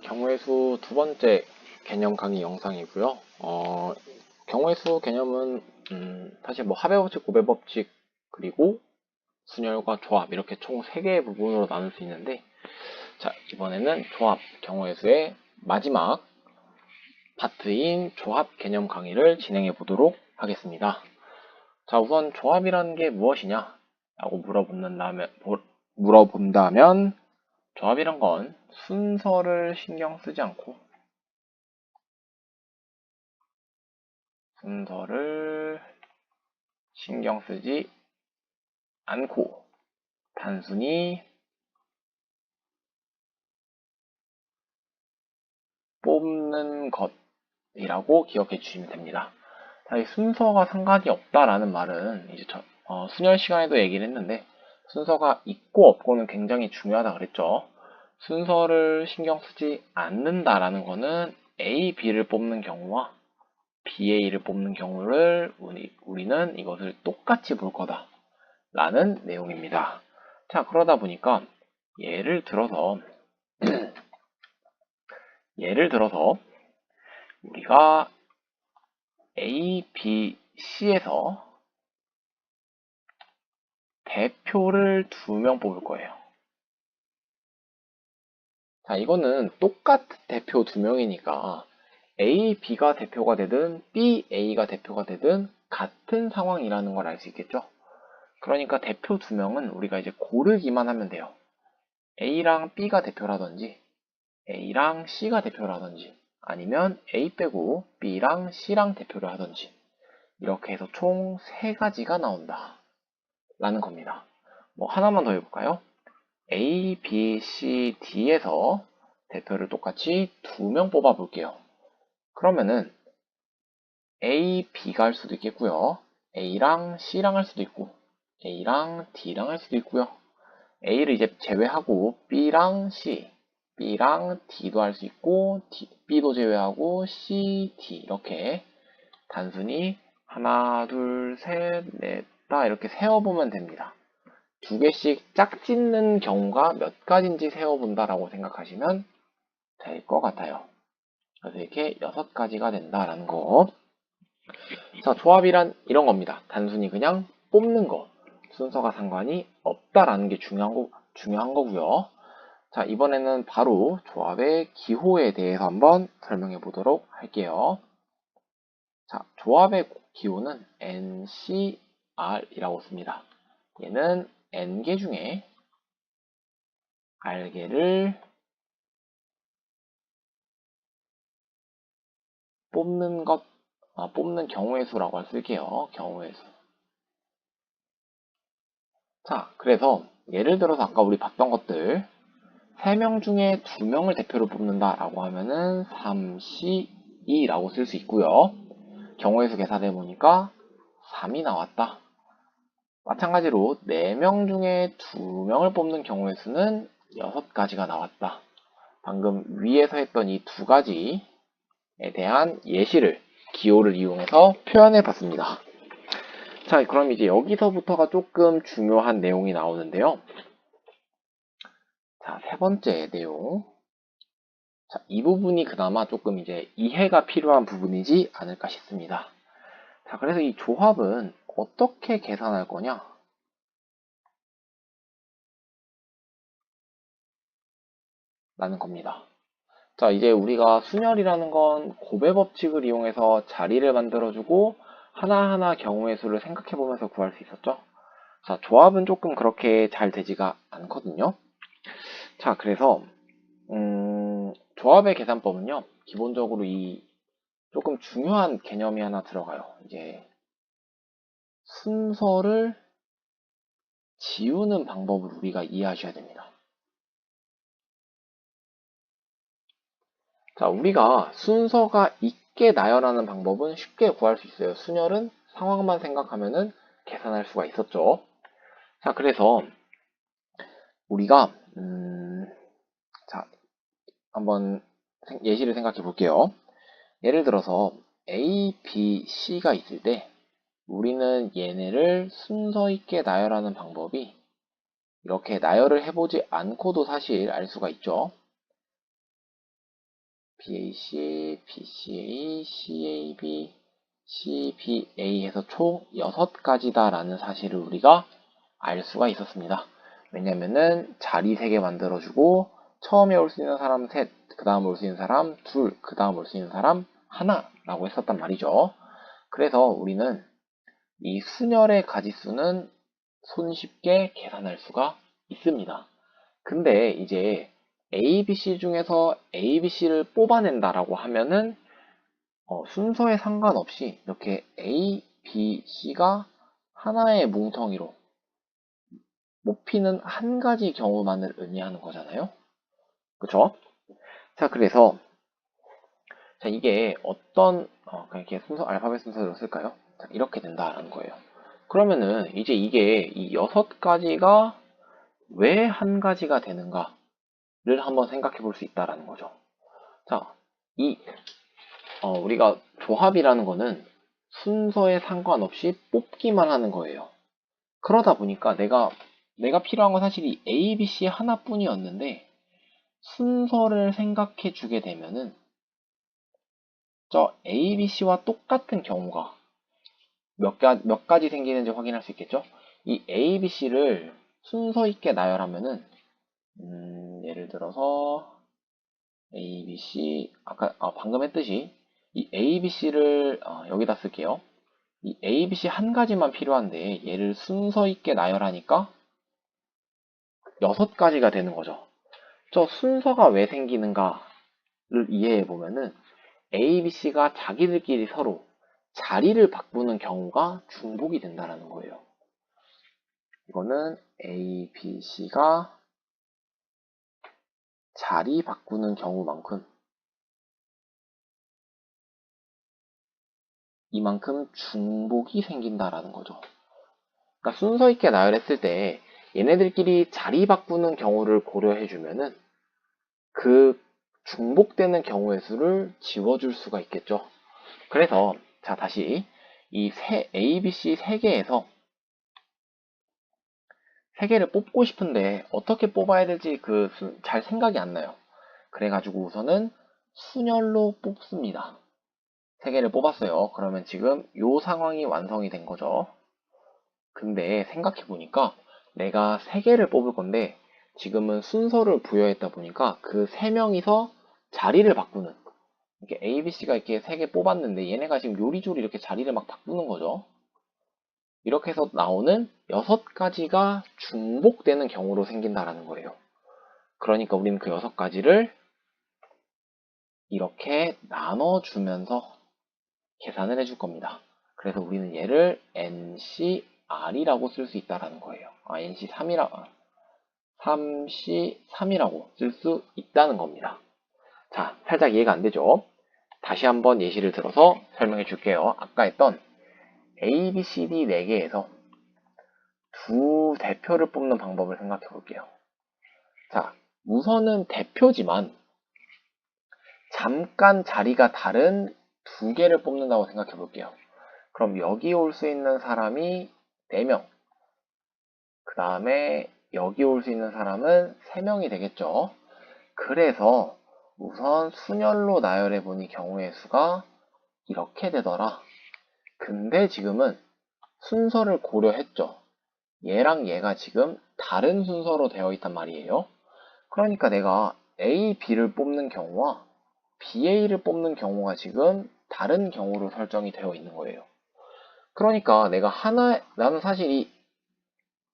경우의 수 두 번째 개념 강의 영상이고요. 경우의 수 개념은 사실 뭐 합의 법칙, 고배 법칙, 그리고 순열과 조합 이렇게 총 3개의 부분으로 나눌 수 있는데, 자, 이번에는 조합, 경우의 수의 마지막 파트인 조합 개념 강의를 진행해 보도록 하겠습니다. 자, 우선 조합이라는 게 무엇이냐? 라고 물어본다면 조합이란 건 순서를 신경 쓰지 않고 단순히 뽑는 것이라고 기억해 주시면 됩니다. 자, 이 순서가 상관이 없다라는 말은 이제 순열 시간에도 얘기를 했는데, 순서가 있고 없고는 굉장히 중요하다 그랬죠. 순서를 신경 쓰지 않는다라는 거는 A, B를 뽑는 경우와 B, A를 뽑는 경우를 우리는 이것을 똑같이 볼 거다 라는 내용입니다. 자, 그러다 보니까 예를 들어서 우리가 A, B, C에서 대표를 2명 뽑을 거예요. 자, 이거는 똑같은 대표 2명이니까 A, B가 대표가 되든 B, A가 대표가 되든 같은 상황이라는 걸 알 수 있겠죠? 그러니까 대표 2명은 우리가 이제 고르기만 하면 돼요. A랑 B가 대표라든지 A랑 C가 대표라든지 아니면 A 빼고 B랑 C랑 대표를 하든지 이렇게 해서 총 3가지가 나온다 라는 겁니다. 뭐 하나만 더 해볼까요? A, B, C, D에서 대표를 똑같이 2명 뽑아 볼게요. 그러면은 A, B가 할 수도 있겠고요. A랑 C랑 할 수도 있고 A랑 D랑 할 수도 있고요. A를 이제 제외하고 B랑 C, B랑 D도 할 수 있고 B도 제외하고 C, D 이렇게 단순히 하나, 둘, 셋, 넷, 다 이렇게 세어보면 됩니다. 2개씩 짝짓는 경우가 몇 가지인지 세어본다라고 생각하시면 될 것 같아요. 그래서 이렇게 6가지가 된다라는 거. 자, 조합이란 이런 겁니다. 단순히 그냥 뽑는 거. 순서가 상관이 없다라는 게 중요한 거고요. 자, 이번에는 바로 조합의 기호에 대해서 한번 설명해 보도록 할게요. 자, 조합의 기호는 NCR이라고 씁니다. 얘는 N개 중에 R개를 뽑는 경우의 수라고 쓸게요. 경우의 수. 자, 그래서 예를 들어서 아까 우리 봤던 것들 3명 중에 2명을 대표로 뽑는다라고 하면은 3C2라고 쓸 수 있고요. 경우의 수 계산해 보니까 3이 나왔다. 마찬가지로 4명 중에 2명을 뽑는 경우의 수는 6가지가 나왔다. 방금 위에서 했던 이 2가지에 대한 예시를 기호를 이용해서 표현해 봤습니다. 자, 그럼 이제 여기서부터가 조금 중요한 내용이 나오는데요. 자, 3번째 내용. 자, 이 부분이 그나마 조금 이제 이해가 필요한 부분이지 않을까 싶습니다. 자, 그래서 이 조합은 어떻게 계산할 거냐? 라는 겁니다. 자, 이제 우리가 순열이라는 건 곱의 법칙을 이용해서 자리를 만들어주고 하나하나 경우의 수를 생각해 보면서 구할 수 있었죠? 자, 조합은 조금 그렇게 잘 되지가 않거든요. 자, 그래서 조합의 계산법은요, 기본적으로 이 조금 중요한 개념이 하나 들어가요. 이제 순서를 지우는 방법을 우리가 이해하셔야 됩니다. 자, 우리가 순서가 있게 나열하는 방법은 쉽게 구할 수 있어요. 순열은 상황만 생각하면은 계산할 수가 있었죠. 자, 그래서 우리가 자, 한번 예시를 생각해 볼게요. 예를 들어서 A, B, C가 있을 때 우리는 얘네를 순서 있게 나열하는 방법이 이렇게 나열을 해보지 않고도 사실 알 수가 있죠. BAC, BCA, CAB, CBA 해서 총 6가지다라는 사실을 우리가 알 수가 있었습니다. 왜냐면은 자리 3개 만들어주고 처음에 올 수 있는 사람 셋, 그 다음 올 수 있는 사람 둘, 그 다음 올 수 있는 사람 하나라고 했었단 말이죠. 그래서 우리는 이 순열의 가지수는 손쉽게 계산할 수가 있습니다. 근데 이제 A, B, C 중에서 A, B, C를 뽑아낸다라고 하면은 순서에 상관없이 이렇게 A, B, C가 하나의 뭉텅이로 뽑히는 한 가지 경우만을 의미하는 거잖아요. 그쵸? 자, 그래서 자, 이게 어떤 그냥 이렇게 순서 알파벳 순서대로 쓸까요? 자, 이렇게 된다라는 거예요. 그러면은 이제 이게 이 6가지가 왜 한 가지가 되는가를 한번 생각해 볼 수 있다라는 거죠. 자, 이 우리가 조합이라는 거는 순서에 상관없이 뽑기만 하는 거예요. 그러다 보니까 내가 필요한 건 사실 이 A, B, C 하나뿐이었는데 순서를 생각해 주게 되면은 저 A, B, C와 똑같은 경우가 몇 가지 생기는지 확인할 수 있겠죠? 이 A, B, C를 순서 있게 나열하면은 예를 들어서 A, B, C 아까 방금 했듯이 이 A, B, C를 여기다 쓸게요. 이 A, B, C 한 가지만 필요한데 얘를 순서 있게 나열하니까 6가지가 되는 거죠. 저 순서가 왜 생기는가를 이해해 보면은 A, B, C가 자기들끼리 서로 자리를 바꾸는 경우가 중복이 된다는 거예요. 이거는 A, B, C가 자리 바꾸는 경우만큼 이만큼 중복이 생긴다라는 거죠. 그러니까 순서 있게 나열했을 때 얘네들끼리 자리 바꾸는 경우를 고려해 주면은 그 중복되는 경우의 수를 지워줄 수가 있겠죠. 그래서 자 다시 이 A, B, C 3개에서 3개를 뽑고 싶은데 어떻게 뽑아야 될지 잘 생각이 안 나요. 그래가지고 우선은 순열로 뽑습니다. 3개를 뽑았어요. 그러면 지금 이 상황이 완성이 된 거죠. 근데 생각해보니까 내가 3개를 뽑을 건데 지금은 순서를 부여했다 보니까 그 3명이서 자리를 바꾸는 이렇게 A, B, C가 이렇게 3개 뽑았는데 얘네가 지금 요리조리 이렇게 자리를 막 바꾸는 거죠. 이렇게 해서 나오는 6가지가 중복되는 경우로 생긴다라는 거예요. 그러니까 우리는 그 6가지를 이렇게 나눠주면서 계산을 해줄 겁니다. 그래서 우리는 얘를 NCR이라고 쓸 수 있다라는 거예요. NC3이라고 쓸 수 있다는 겁니다. 자, 살짝 이해가 안 되죠? 다시 한번 예시를 들어서 설명해 줄게요. 아까 했던 A, B, C, D 4개에서 두 대표를 뽑는 방법을 생각해 볼게요. 자, 우선은 대표지만 잠깐 자리가 다른 2개를 뽑는다고 생각해 볼게요. 그럼 여기 올 수 있는 사람이 4명, 그 다음에 여기 올 수 있는 사람은 3명이 되겠죠. 그래서 우선 순열로 나열해 보니 경우의 수가 이렇게 되더라. 근데 지금은 순서를 고려했죠. 얘랑 얘가 지금 다른 순서로 되어 있단 말이에요. 그러니까 내가 A, B를 뽑는 경우와 BA를 뽑는 경우가 지금 다른 경우로 설정이 되어 있는 거예요. 그러니까 나는 사실 이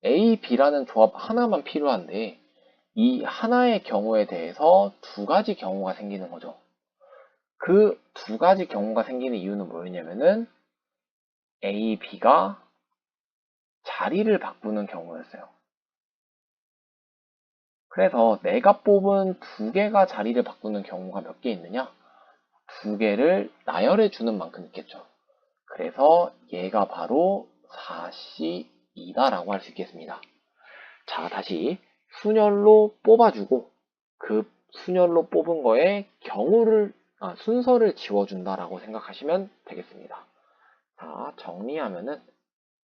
A, B라는 조합 하나만 필요한데 이 하나의 경우에 대해서 2가지 경우가 생기는 거죠. 그 2가지 경우가 생기는 이유는 뭐였냐면은 A, B가 자리를 바꾸는 경우였어요. 그래서 내가 뽑은 2개가 자리를 바꾸는 경우가 몇 개 있느냐? 2개를 나열해 주는 만큼 있겠죠. 그래서 얘가 바로 4C이다라고 할 수 있겠습니다. 자, 다시 순열로 뽑아주고 그 순열로 뽑은 거에 순서를 지워준다라고 생각하시면 되겠습니다. 자, 정리하면은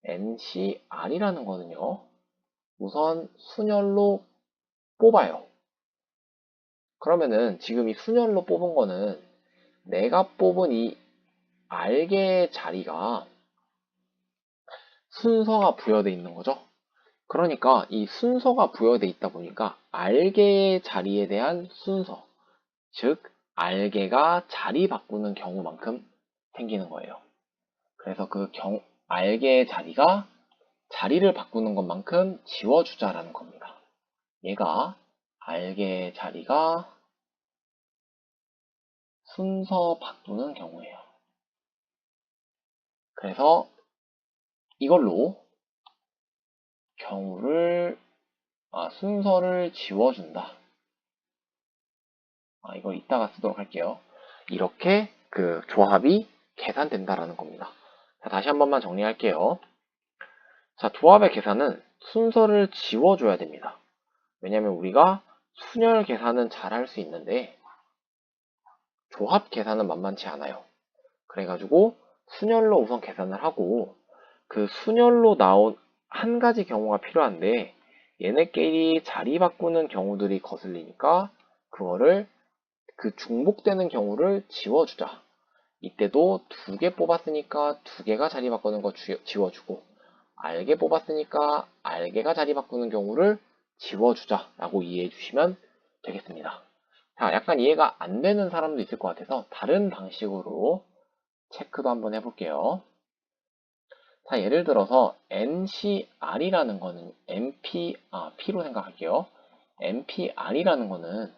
NCR이라는 거는요. 우선 순열로 뽑아요. 그러면은 지금 이 순열로 뽑은 거는 내가 뽑은 이 알개의 자리가 순서가 부여되어 있는 거죠. 그러니까 이 순서가 부여되어 있다 보니까 알개의 자리에 대한 순서, 즉 알개가 자리 바꾸는 경우만큼 생기는 거예요. 그래서 알개의 자리가 자리를 바꾸는 것만큼 지워주자라는 겁니다. 얘가 알개의 자리가 순서 바꾸는 경우예요. 그래서 이걸로 순서를 지워준다. 이걸 이따가 쓰도록 할게요. 이렇게 그 조합이 계산된다라는 겁니다. 자, 다시 한 번만 정리할게요. 자, 조합의 계산은 순서를 지워줘야 됩니다. 왜냐면 우리가 순열 계산은 잘 할 수 있는데 조합 계산은 만만치 않아요. 그래가지고 순열로 우선 계산을 하고 그 순열로 나온 한 가지 경우가 필요한데 얘네끼리 자리 바꾸는 경우들이 거슬리니까 그거를 그 중복되는 경우를 지워주자. 이때도 2개 뽑았으니까 2개가 자리 바꾸는 거 지워주고 알개 뽑았으니까 알개가 자리 바꾸는 경우를 지워주자 라고 이해해 주시면 되겠습니다. 자, 약간 이해가 안 되는 사람도 있을 것 같아서 다른 방식으로 체크도 한번 해볼게요. 자, 예를 들어서 NCR이라는 거는 P로 생각할게요. NPR이라는 거는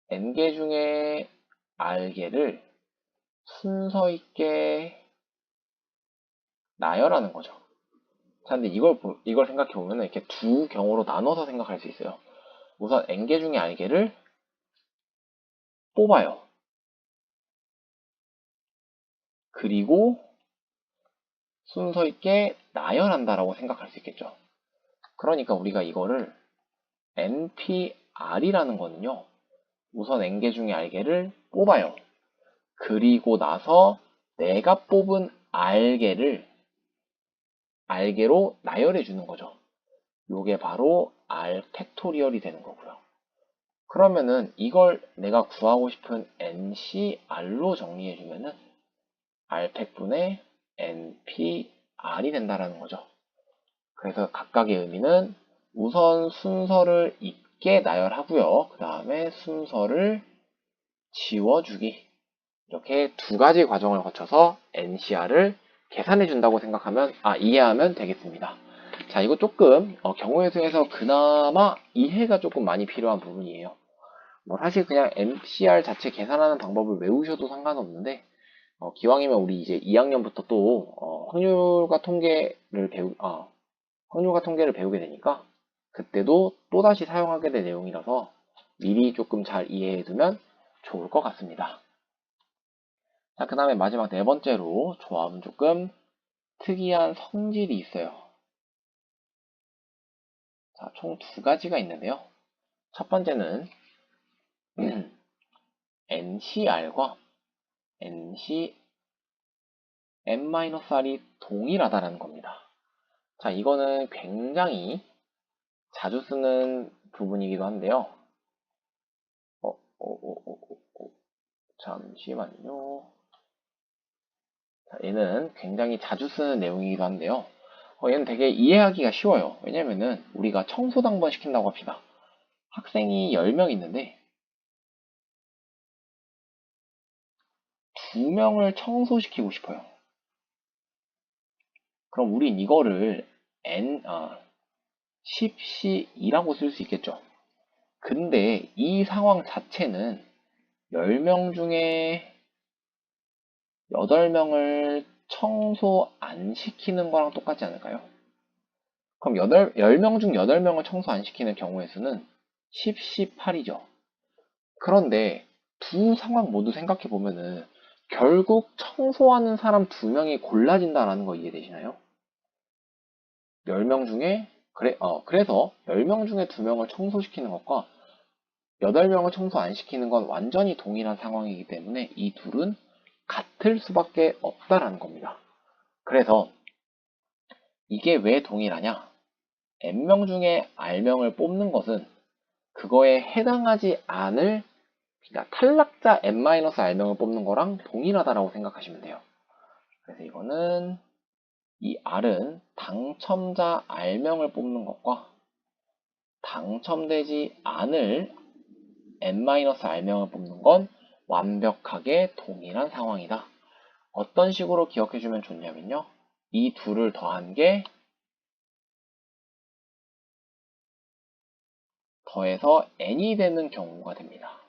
N개 중에 R개를 순서 있게 나열하는 거죠. 자, 근데 이걸 생각해보면 이렇게 두 경우로 나눠서 생각할 수 있어요. 우선 N개 중에 R개를 뽑아요. 그리고 순서 있게 나열한다라고 생각할 수 있겠죠. 그러니까 우리가 이거를 NPR이라는 거는요. 우선 N개 중에 R개를 뽑아요. 그리고 나서 내가 뽑은 R개로 나열해 주는 거죠. 요게 바로 R 팩토리얼이 되는 거고요. 그러면은 이걸 내가 구하고 싶은 NCR로 정리해 주면은 R팩분의 NPR이 된다라는 거죠. 그래서 각각의 의미는 우선 순서를 있게 나열하고요. 그 다음에 순서를 지워주기. 이렇게 2가지 과정을 거쳐서 NCR을 계산해 준다고 이해하면 되겠습니다. 자, 이거 조금 경우의 수에서 그나마 이해가 조금 많이 필요한 부분이에요. 사실 그냥 NCR 자체 계산하는 방법을 외우셔도 상관없는데 기왕이면 우리 이제 2학년부터 또 확률과 통계를 배우게 되니까 그때도 또다시 사용하게 될 내용이라서 미리 조금 잘 이해해두면 좋을 것 같습니다. 자, 그 다음에 마지막 4번째로 조합은 조금 특이한 성질이 있어요. 자, 총 2가지가 있는데요. 첫 번째는 NCR과 NCM-R이 동일하다는 겁니다. 자, 이거는 굉장히 자주 쓰는 부분이기도 한데요. 잠시만요. 자, 얘는 굉장히 자주 쓰는 내용이기도 한데요. 얘는 되게 이해하기가 쉬워요. 왜냐면은 우리가 청소도 한번 시킨다고 합시다. 학생이 10명 있는데 2명을 청소시키고 싶어요. 그럼 우린 이거를 10C2라고 쓸 수 있겠죠. 근데 이 상황 자체는 10명 중에 8명을 청소 안 시키는 거랑 똑같지 않을까요? 그럼 10명 중 8명을 청소 안 시키는 경우의 수는 10C8이죠. 그런데 두 상황 모두 생각해 보면은 결국 청소하는 사람 2명이 골라진다라는 거 이해되시나요? 10명 중에 그래서 10명 중에 2명을 청소시키는 것과 8명을 청소 안 시키는 건 완전히 동일한 상황이기 때문에 이 둘은 같을 수밖에 없다라는 겁니다. 그래서 이게 왜 동일하냐? N명 중에 R명을 뽑는 것은 그거에 해당하지 않을 그러니까 탈락자 n-r명을 뽑는 거랑 동일하다라고 생각하시면 돼요. 그래서 이거는 이 r은 당첨자 r명을 뽑는 것과 당첨되지 않을 n-r명을 뽑는 건 완벽하게 동일한 상황이다. 어떤 식으로 기억해주면 좋냐면요. 이 둘을 더한 게 더해서 n이 되는 경우가 됩니다.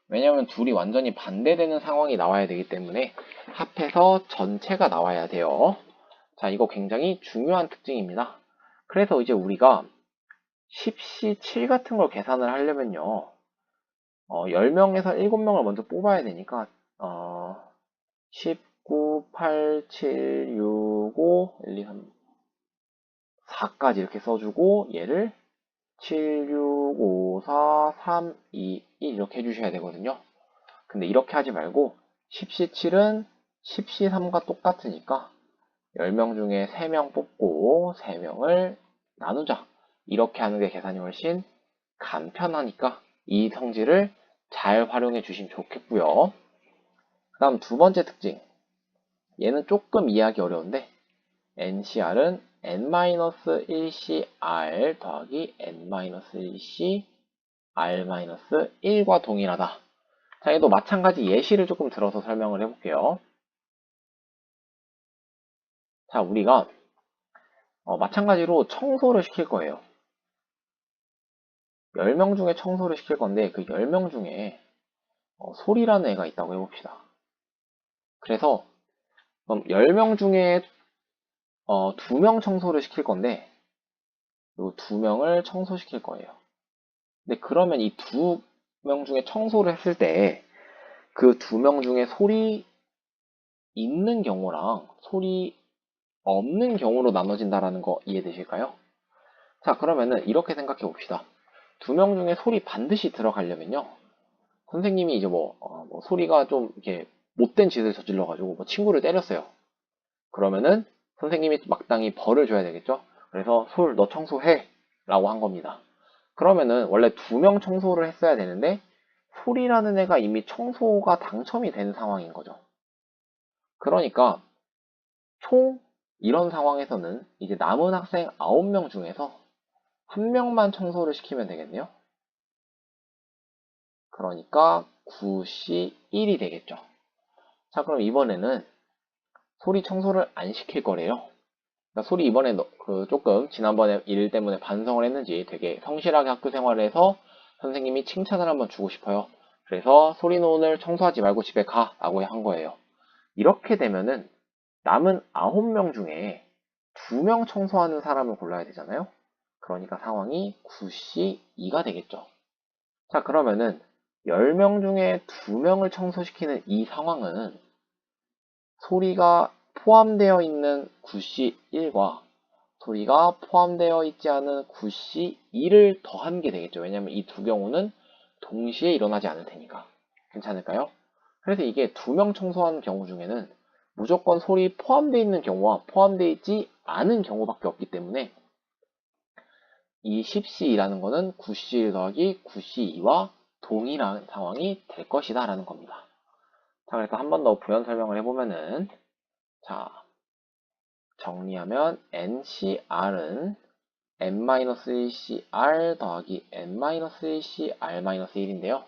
왜냐하면 둘이 완전히 반대되는 상황이 나와야 되기 때문에 합해서 전체가 나와야 돼요. 자, 이거 굉장히 중요한 특징입니다. 그래서 이제 우리가 10시 7 같은 걸 계산을 하려면요. 10명에서 7명을 먼저 뽑아야 되니까 19, 8, 7, 6, 5, 1, 2, 3, 4까지 이렇게 써주고 얘를 7, 6, 5, 4, 3, 2, 1 이렇게 해주셔야 되거든요. 근데 이렇게 하지 말고 10시 7은 10시 3과 똑같으니까 10명 중에 3명 뽑고 3명을 나누자. 이렇게 하는 게 계산이 훨씬 간편하니까 이 성질을 잘 활용해 주시면 좋겠고요. 그 다음 두 번째 특징. 얘는 조금 이해하기 어려운데 NCR은 n-1CR 더하기 n-1C R-1과 동일하다. 자, 얘도 마찬가지 예시를 조금 들어서 설명을 해볼게요. 자, 우리가 마찬가지로 청소를 시킬 거예요. 10명 중에 청소를 시킬 건데 그 10명 중에 소리라는 애가 있다고 해봅시다. 그래서 그럼 10명 중에 2명 청소를 시킬 건데 이 2명을 청소시킬 거예요. 근데 그러면 이 2명 중에 청소를 했을 때 그 2명 중에 소리 있는 경우랑 소리 없는 경우로 나눠진다라는 거 이해되실까요? 자, 그러면은 이렇게 생각해 봅시다. 2명 중에 소리 반드시 들어가려면요. 선생님이 이제 뭐 소리가 좀 이렇게 못된 짓을 저질러가지고 뭐 친구를 때렸어요. 그러면은 선생님이 마땅히 벌을 줘야 되겠죠? 그래서 솔, 너 청소해! 라고 한 겁니다. 그러면은 원래 2명 청소를 했어야 되는데 솔이라는 애가 이미 청소가 당첨이 된 상황인 거죠. 그러니까 총 이런 상황에서는 이제 남은 학생 9명 중에서 1명만 청소를 시키면 되겠네요. 그러니까 9C1이 되겠죠. 자, 그럼 이번에는 소리 청소를 안 시킬 거래요. 그러니까 소리 이번에 조금 지난번에 일 때문에 반성을 했는지 되게 성실하게 학교 생활을 해서 선생님이 칭찬을 한번 주고 싶어요. 그래서 소리는 오늘 청소하지 말고 집에 가 라고 한 거예요. 이렇게 되면은 남은 9명 중에 2명 청소하는 사람을 골라야 되잖아요. 그러니까 상황이 9C2가 되겠죠. 자, 그러면은 10명 중에 2명을 청소시키는 이 상황은 소리가 포함되어 있는 9C1과 소리가 포함되어 있지 않은 9C2를 더한 게 되겠죠. 왜냐면 이 두 경우는 동시에 일어나지 않을 테니까. 괜찮을까요? 그래서 이게 2명 청소하는 경우 중에는 무조건 소리 포함되어 있는 경우와 포함되어 있지 않은 경우밖에 없기 때문에 이 10C2라는 거는 9C1 더하기 9C2와 동일한 상황이 될 것이다 라는 겁니다. 자, 그래서 한 번 더 부연 설명을 해보면은 자, 정리하면 NCR은 n-1CR 더하기 n-1CR-1인데요.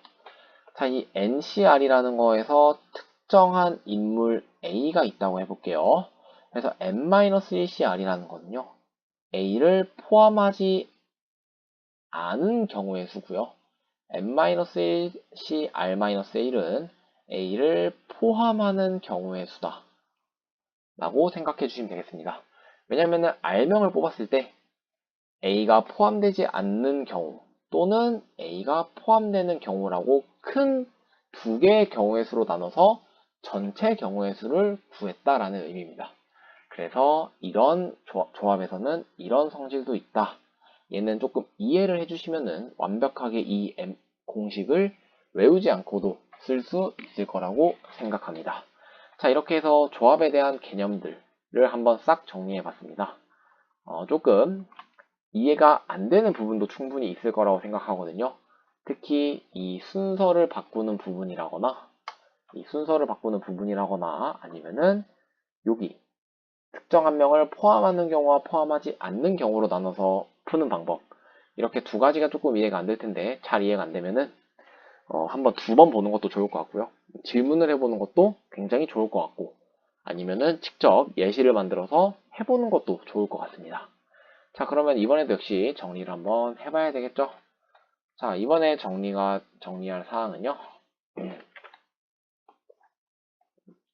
자, 이 NCR이라는 거에서 특정한 인물 A가 있다고 해볼게요. 그래서 n-1CR이라는 거는요. A를 포함하지 않은 경우의 수고요. n-1CR-1은 A를 포함하는 경우의 수다 라고 생각해 주시면 되겠습니다. 왜냐면은 R명을 뽑았을 때 A가 포함되지 않는 경우 또는 A가 포함되는 경우라고 큰 두 개의 경우의 수로 나눠서 전체 경우의 수를 구했다라는 의미입니다. 그래서 이런 조합에서는 이런 성질도 있다. 얘는 조금 이해를 해주시면은 완벽하게 이 공식을 외우지 않고도 쓸 수 있을 거라고 생각합니다. 자, 이렇게 해서 조합에 대한 개념들을 한번 싹 정리해 봤습니다. 조금 이해가 안 되는 부분도 충분히 있을 거라고 생각하거든요. 특히 이 순서를 바꾸는 부분이라거나 아니면은 여기 특정 한 명을 포함하는 경우와 포함하지 않는 경우로 나눠서 푸는 방법, 이렇게 두 가지가 조금 이해가 안 될 텐데 잘 이해가 안 되면은 한번 두 번 보는 것도 좋을 것 같고요. 질문을 해보는 것도 굉장히 좋을 것 같고, 아니면은 직접 예시를 만들어서 해보는 것도 좋을 것 같습니다. 자, 그러면 이번에도 역시 정리를 한번 해봐야 되겠죠? 자, 이번에 정리할 사항은요.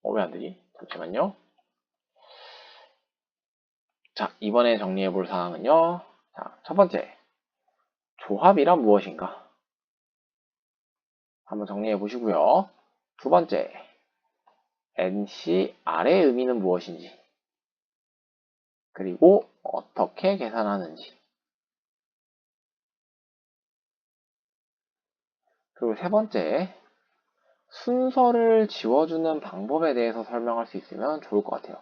왜 안 되지? 잠시만요. 자, 이번에 정리해 볼 사항은요. 자, 첫 번째, 조합이란 무엇인가? 한번 정리해 보시고요. 두 번째, NCR의 의미는 무엇인지, 그리고 어떻게 계산하는지, 그리고 세 번째, 순서를 지워주는 방법에 대해서 설명할 수 있으면 좋을 것 같아요.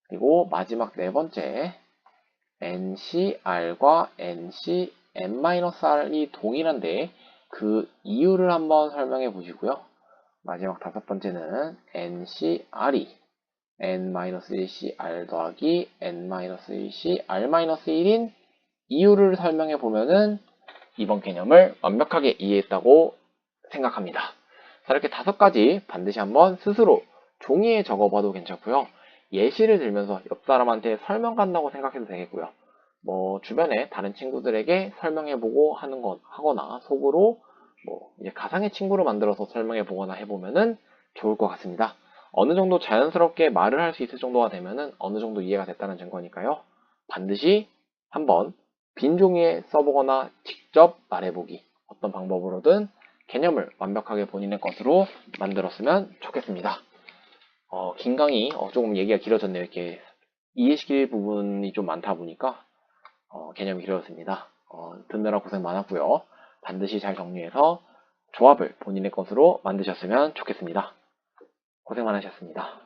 그리고 마지막 네 번째, NCR과 NCN-R이 동일한데 그 이유를 한번 설명해 보시고요. 마지막 다섯 번째는 NCR이 N-1CR 더하기 N-1CR-1인 이유를 설명해 보면은 이번 개념을 완벽하게 이해했다고 생각합니다. 자, 이렇게 다섯 가지 반드시 한번 스스로 종이에 적어봐도 괜찮고요. 예시를 들면서 옆 사람한테 설명 간다고 생각해도 되겠고요. 뭐 주변에 다른 친구들에게 설명해보고 하거나 속으로 뭐 이제 가상의 친구를 만들어서 설명해보거나 해보면은 좋을 것 같습니다. 어느 정도 자연스럽게 말을 할 수 있을 정도가 되면은 어느 정도 이해가 됐다는 증거니까요. 반드시 한번 빈 종이에 써보거나 직접 말해보기, 어떤 방법으로든 개념을 완벽하게 본인의 것으로 만들었으면 좋겠습니다. 긴 강의, 조금 얘기가 길어졌네요. 이렇게 이해시킬 부분이 좀 많다 보니까 개념이 길어졌습니다. 듣느라 고생 많았고요. 반드시 잘 정리해서 조합을 본인의 것으로 만드셨으면 좋겠습니다. 고생 많으셨습니다.